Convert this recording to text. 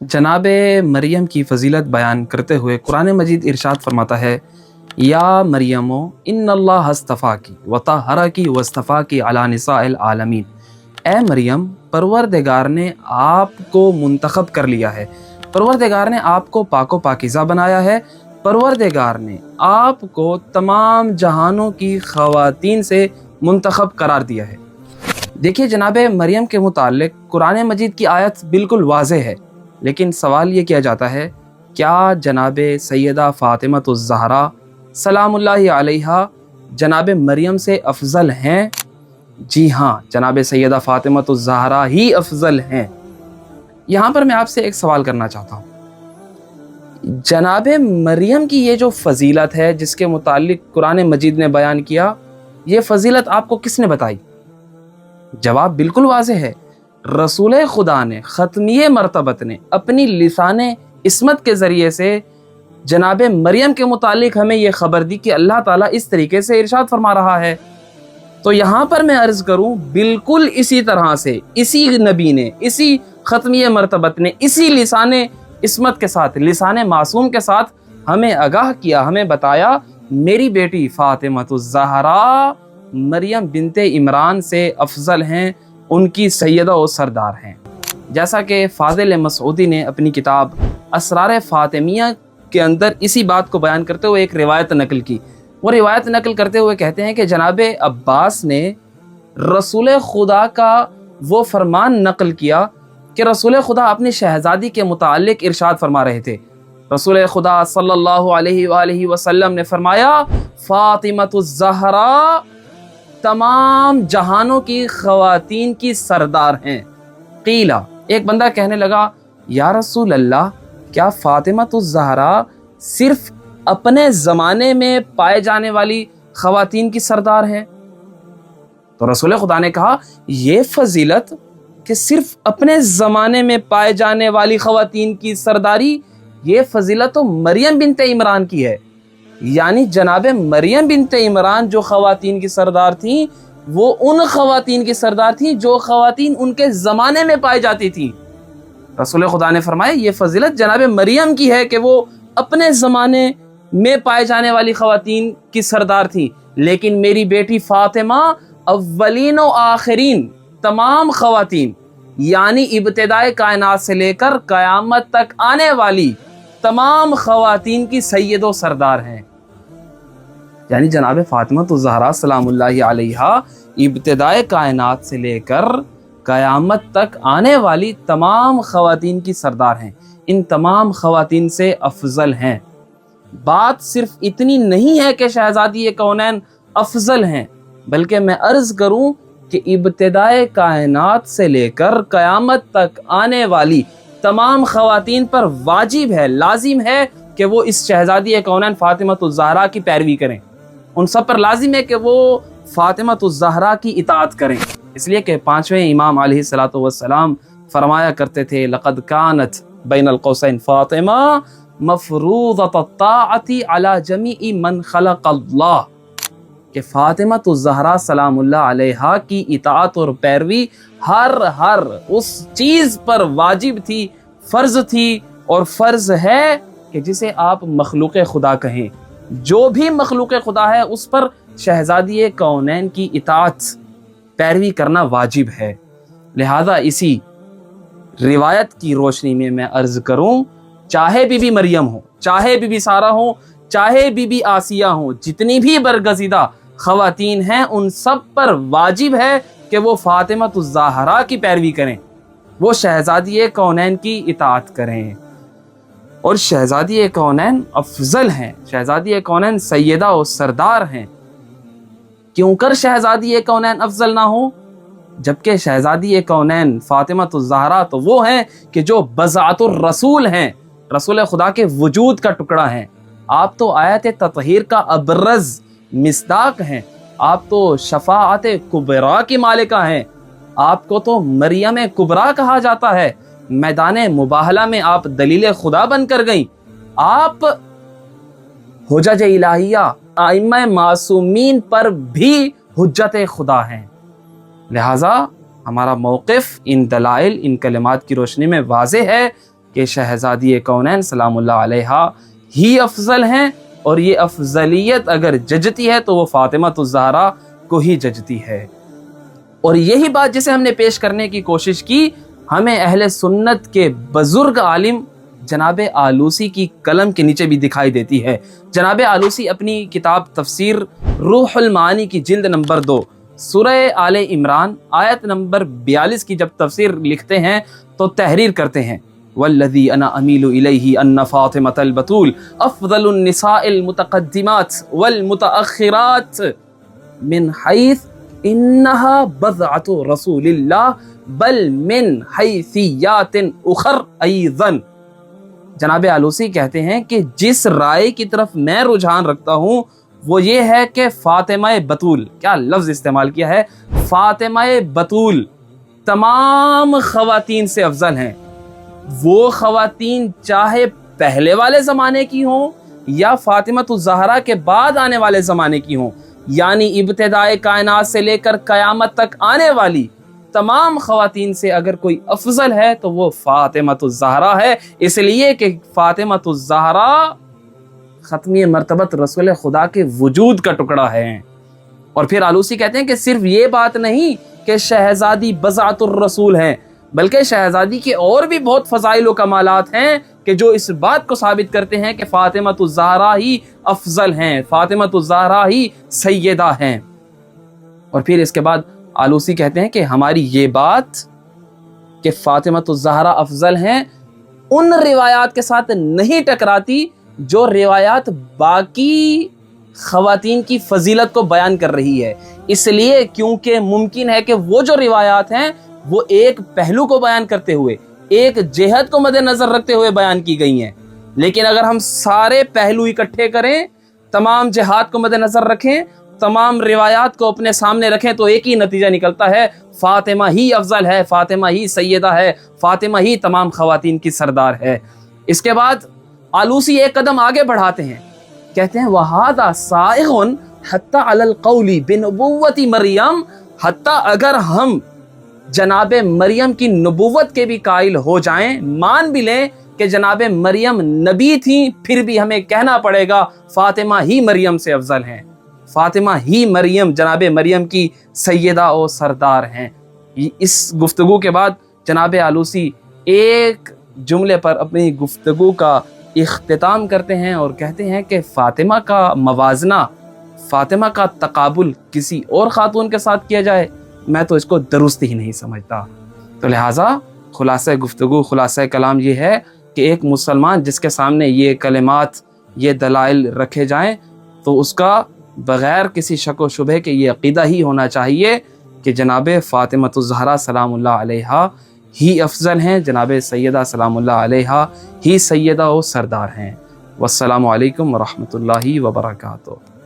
जनाब मरियम की फ़जीलत बयान करते हुए कुरान मजीद इरशाद फरमाता है, या मरियमो इन्नल्लाह हस्तफ़ा की वतहरा की वस्तफ़ा की अला निसाइल आलमीन। ए मरियम, परवरदिगार ने आपको मुंतखब कर लिया है, परवरदिगार ने आपको पाको पाकीज़ा बनाया है, परवरदिगार ने आपको तमाम जहानों की ख़वातीन से मुंतखब करार दिया है। देखिए जनाब मरियम के मुताल्लिक़ कुरान मजीद की आयत बिल्कुल वाज़ेह है, लेकिन सवाल ये किया जाता है, क्या जनाब सैयदा फ़ातिमतुज़ ज़हरा सलामुल्लाहि अलैहा जनाब मरियम से अफजल हैं? जी हाँ, जनाब सैयदा फ़ातिमतुज़ ज़हरा ही अफजल हैं। यहाँ पर मैं आपसे एक सवाल करना चाहता हूँ, जनाब मरियम की ये जो फ़जीलत है जिसके मुताल्लिक़ कुरान मजीद ने बयान किया, ये फ़जीलत आपको किसने बताई? जवाब बिल्कुल वाज़ेह है, रसूल खुदा ने ख़त्मिये मरतबत ने अपनी लिसाने इस्मत के ज़रिए से जनाब मरियम के मुतालिक हमें ये ख़बर दी कि अल्लाह ताला इस तरीके से इरशाद फरमा रहा है। तो यहाँ पर मैं अर्ज़ करूँ, बिल्कुल इसी तरह से इसी नबी ने, इसी ख़त्मिये मरतबत ने, इसी लिसाने इस्मत के साथ, लिसाने मासूम के साथ हमें आगाह किया, हमें बताया, मेरी बेटी फ़ातिमतुज़ ज़हरा मरियम बिनते इमरान से अफजल हैं, उनकी सैयदा और सरदार हैं। जैसा कि फ़ाज़िल मसऊदी ने अपनी किताब असरार फ़ातिमिया के अंदर इसी बात को बयान करते हुए एक रिवायत नकल की। वो रिवायत नकल करते हुए कहते हैं कि जनाब अब्बास ने रसूल खुदा का वो फरमान नकल किया कि रसूल खुदा अपनी शहज़ादी के मुताल्लिक़ इरशाद फरमा रहे थे। रसूल खुदा सल्लल्लाहु अलैहि वसल्लम ने फरमाया, फ़ातिमतुज़ ज़हरा तमाम जहानों की ख़वातीन की सरदार हैं। क़ीला, एक बंदा कहने लगा, या रसूल अल्लाह, क्या फ़ातिमतुज़ ज़हरा सिर्फ़ अपने ज़माने में पाए जाने वाली ख़वातीन की सरदार हैं? तो रसूल खुदा ने कहा, ये फ़जीलत कि सिर्फ़ अपने ज़माने में पाए जाने वाली ख़वातीन की सरदारी, ये फ़जीलत तो मरियम बिनते इमरान की है। यानी जनाब मरियम बिनते इमरान जो ख़वातीन की सरदार थीं, वो उन ख़वातीन की सरदार थीं जो ख़वातीन उनके ज़माने में पाई जाती थीं। रसूल खुदा ने फरमाया, ये फ़जीलत जनाब मरियम की है कि वो अपने ज़माने में पाए जाने वाली ख़वातीन की सरदार थीं, लेकिन मेरी बेटी फ़ातिमा अव्वलीन व आखिरीन तमाम ख़वातीन, यानी इब्तिदाए कायनात से लेकर क़यामत तक आने वाली तमाम ख़वातीन की सैयद व सरदार हैं। यानी जनाब फ़ातिमतुज़ ज़हरा सलामुल्लाहि अलैहा इब्तिदाए कायनात से लेकर क़यामत तक आने वाली तमाम ख़वातीन की सरदार हैं, इन तमाम ख़वातीन से अफजल हैं। बात सिर्फ इतनी नहीं है कि शहज़ादी कौनैन अफजल हैं, बल्कि मैं अर्ज़ करूँ कि इब्तिदाए कायनात से लेकर क़यामत तक आने वाली तमाम ख़वातीन पर वाजिब है, लाजिम है कि वो इस शहज़ादी कौनैन फ़ातिमतुज़ ज़हरा की पैरवी करें। उन सब पर लाजिम है कि वो फ़ातिमतुज़ ज़हरा की इताअत करें, इसलिए कि पाँचवें इमाम अलैहिस्सलातु वस्सलाम फरमाया करते थे, लक़द कानत बैनल क़ौसैन फ़ातिमा मफ़रूज़तत ताअती अला जमीई मन ख़लक़ल्लाह, कि फ़ातिमतुज़ ज़हरा सलामुल्लाह अलैहा की इताअत और पैरवी हर उस चीज़ पर वाजिब थी, फ़र्ज़ थी, और फ़र्ज़ है कि जिसे आप मखलूक़ खुदा कहें। जो भी मखलूक़ खुदा है उस पर शहज़ादी कौनैन की इताअत पैरवी करना वाजिब है। लिहाजा इसी रिवायत की रोशनी में मैं अर्ज़ करूँ, चाहे बीबी मरियम हो, चाहे बीबी सारा हो, चाहे बीबी आसिया हो, जितनी भी बरगज़ीदा ख़वातीन हैं, उन सब पर वाजिब है कि वो फ़ातिमतुज़ ज़हरा की पैरवी करें, वो शहज़ादी कौनैन की इताअत करें। और शहज़ादी कौनैन अफजल हैं, शहज़ादी कौनैन सैयदा और सरदार हैं। क्यों कर शहज़ादी कौनैन अफजल ना हो, जबकि शहज़ादी कौनैन फ़ातिमतुज़ ज़हरा तो वो हैं कि जो बज़ातुर रसूल हैं, रसूल खुदा के वजूद का टुकड़ा हैं। आप तो आयत ततहीर का अबरज़ मिस्दाक हैं, आप तो शफ़ाअत कुबरा की मालिका हैं, आपको तो मरियम कुबरा कहा जाता है। मैदान मुबाहला में आप दलील खुदा बनकर गईं, आप हुज्जत इलाहिया आइम्मा मासूमीन पर भी हुज्जत खुदा हैं। लिहाजा हमारा मौक़िफ़ इन दलाइल, इन कलिमात की रोशनी में वाज़ेह है کہ شہزادی کونین سلام اللہ علیہا ہی افضل ہیں، اور یہ افضلیت اگر ججتی ہے تو وہ فاطمہ الزہرا کو ہی ججتی ہے۔ اور یہی بات جسے ہم نے پیش کرنے کی کوشش کی، ہمیں اہل سنت کے بزرگ عالم جناب آلوسی کی قلم کے نیچے بھی دکھائی دیتی ہے۔ جناب آلوسی اپنی کتاب تفسیر روح المعانی کی جلد نمبر 2 سورہ آل عمران آیت نمبر 42 کی جب تفسیر لکھتے ہیں تو تحریر کرتے ہیں، والذی انا امیل الیہ ان فاطمۃ البتول افضل النساء المتقدمات والمتأخرات من حیث انہا بضعۃ رسول اللہ بل من حیثیات اخر ایضا۔ جناب آلوسی کہتے ہیں کہ جس رائے کی طرف میں رجحان رکھتا ہوں وہ یہ ہے کہ فاطمہ بتول، کیا لفظ استعمال کیا ہے، فاطمہ بتول تمام خواتین سے افضل ہیں۔ وہ خواتین چاہے پہلے والے زمانے کی ہوں یا فاطمہ الزہرا کے بعد آنے والے زمانے کی ہوں، یعنی ابتدائے کائنات سے لے کر قیامت تک آنے والی تمام خواتین سے اگر کوئی افضل ہے تو وہ فاطمہ الزہرا ہے، اس لیے کہ فاطمہ الزہرا ختمی مرتبت رسول خدا کے وجود کا ٹکڑا ہے۔ اور پھر آلوسی کہتے ہیں کہ صرف یہ بات نہیں کہ شہزادی بضعۃ الرسول ہیں، بلکہ شہزادی کے اور بھی بہت فضائل و کمالات ہیں کہ جو اس بات کو ثابت کرتے ہیں کہ فاطمہ الزہرا ہی افضل ہیں، فاطمہ الزہرا ہی سیدہ ہیں۔ اور پھر اس کے بعد آلوسی کہتے ہیں کہ ہماری یہ بات کہ فاطمہ الزہرا افضل ہیں ان روایات کے ساتھ نہیں ٹکراتی جو روایات باقی خواتین کی فضیلت کو بیان کر رہی ہے، اس لیے کیونکہ ممکن ہے کہ وہ جو روایات ہیں وہ ایک پہلو کو بیان کرتے ہوئے، ایک جہت کو مد نظر رکھتے ہوئے بیان کی گئی ہیں، لیکن اگر ہم سارے پہلو اکٹھے کریں، تمام جہات کو مد نظر رکھیں، تمام روایات کو اپنے سامنے رکھیں تو ایک ہی نتیجہ نکلتا ہے، فاطمہ ہی افضل ہے، فاطمہ ہی سیدہ ہے، فاطمہ ہی تمام خواتین کی سردار ہے۔ اس کے بعد آلوسی ایک قدم آگے بڑھاتے ہیں، کہتے ہیں وَهَذَا صَائِغٌ حَتَّى عَلَى الْقَوْلِ بِنُبُوَّةِ مریم، حتیٰ اگر ہم جناب مریم کی نبوت کے بھی قائل ہو جائیں، مان بھی لیں کہ جناب مریم نبی تھیں، پھر بھی ہمیں کہنا پڑے گا فاطمہ ہی مریم سے افضل ہیں، فاطمہ ہی مریم جناب مریم کی سیدہ و سردار ہیں۔ اس گفتگو کے بعد جناب آلوسی ایک جملے پر اپنی گفتگو کا اختتام کرتے ہیں اور کہتے ہیں کہ فاطمہ کا موازنہ، فاطمہ کا تقابل کسی اور خاتون کے ساتھ کیا جائے، میں تو اس کو درست ہی نہیں سمجھتا۔ تو لہٰذا خلاصہ گفتگو، خلاصہ کلام یہ ہے کہ ایک مسلمان جس کے سامنے یہ کلمات، یہ دلائل رکھے جائیں تو اس کا بغیر کسی شک و شبہ کے یہ عقیدہ ہی ہونا چاہیے کہ جناب فاطمہ الزہرا سلام اللہ علیہا ہی افضل ہیں، جناب سیدہ سلام اللہ علیہا ہی سیدہ و سردار ہیں۔ والسلام علیکم ورحمۃ اللہ وبرکاتہ۔